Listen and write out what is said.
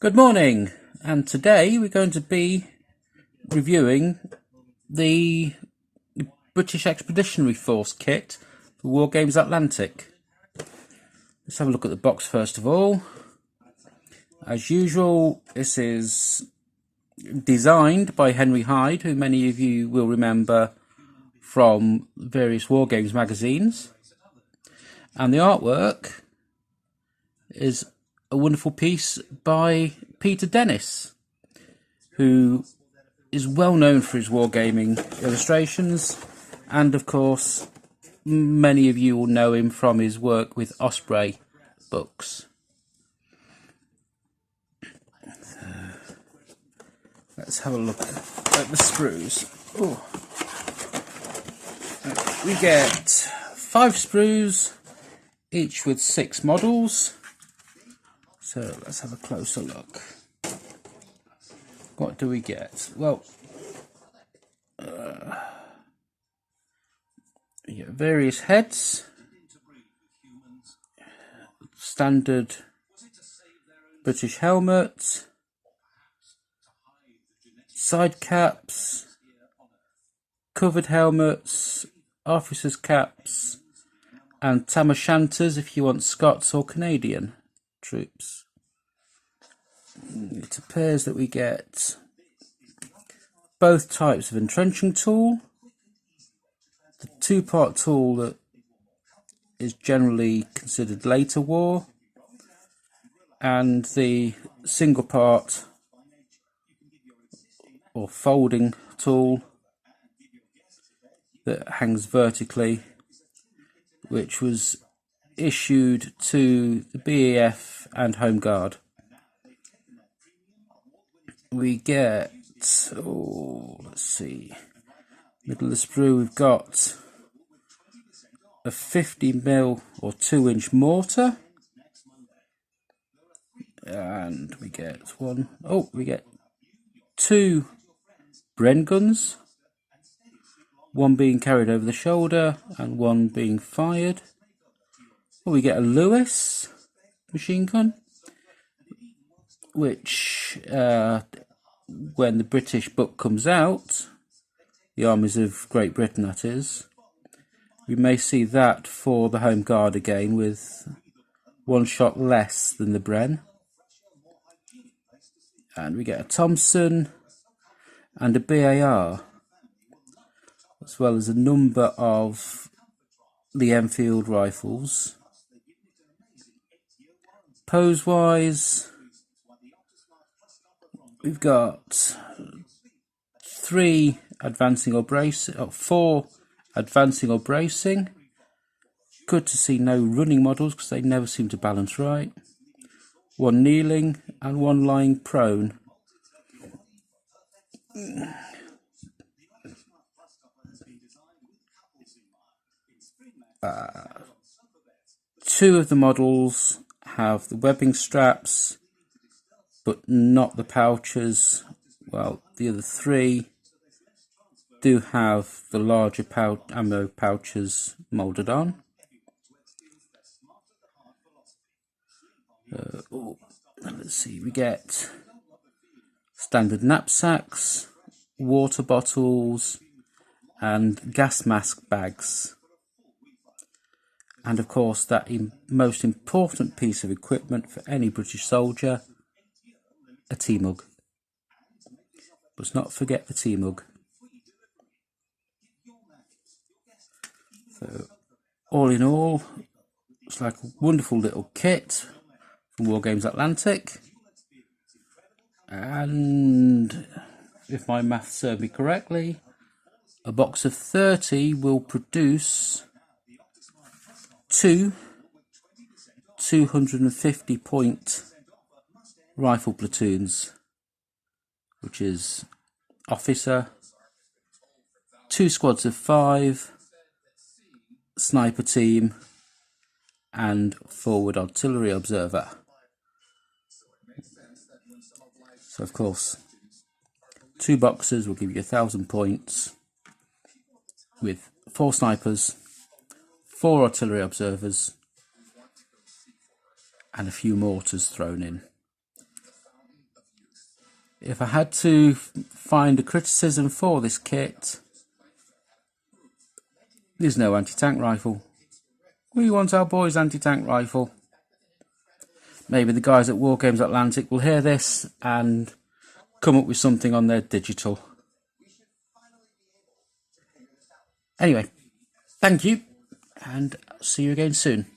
Good morning, and today we're going to be reviewing the British Expeditionary Force kit for Wargames Atlantic. Let's have a look at the box first of all. As usual, this is designed by Henry Hyde, who many of you will remember from various Wargames magazines. And the artwork is a wonderful piece by Peter Dennis, who is well known for his wargaming illustrations, and of course many of you will know him from his work with Osprey books. Let's have a look at the sprues. Ooh. We get 5 sprues, each with 6 models. So let's have a closer look. What do we get? Well, you get various heads, standard British helmet, side caps, covered helmets, officers' caps, and tam o' shanters if you want Scots or Canadian troops. It appears that we get both types of entrenching tool, the 2-part tool that is generally considered later war, and the single part or folding tool that hangs vertically, which was issued to the BEF and Home Guard. We get, let's see, middle of the sprue we've got a 50mm or 2-inch mortar, and we get we get 2 Bren guns, one being carried over the shoulder and one being fired. We get a Lewis machine gun, which when the British book comes out, the Armies of Great Britain that is, we may see that for the Home Guard again with 1 shot less than the Bren. And we get a Thompson and a BAR, as well as a number of the Enfield rifles. Pose wise, we've got 4 advancing or bracing. Good to see no running models because they never seem to balance right. 1 kneeling and 1 lying prone. Two of the models have the webbing straps, but not the pouches. Well, the other 3 do have the larger ammo pouches moulded on. Let's see, we get standard knapsacks, water bottles, and gas mask bags. And of course, that most important piece of equipment for any British soldier, a tea mug. Let's not forget the tea mug. So, all in all, it's like a wonderful little kit from Wargames Atlantic. And if my maths serve me correctly, a box of 30 will produce 2 250-point rifle platoons, which is officer, 2 squads of 5, sniper team, and forward artillery observer. So of course, 2 boxes will give you 1,000 points with 4 snipers, 4 artillery observers, and a few mortars thrown in. If I had to find a criticism for this kit, there's no anti-tank rifle. We want our boys' anti-tank rifle. Maybe the guys at Wargames Atlantic will hear this and come up with something on their digital. Anyway, thank you, and see you again soon.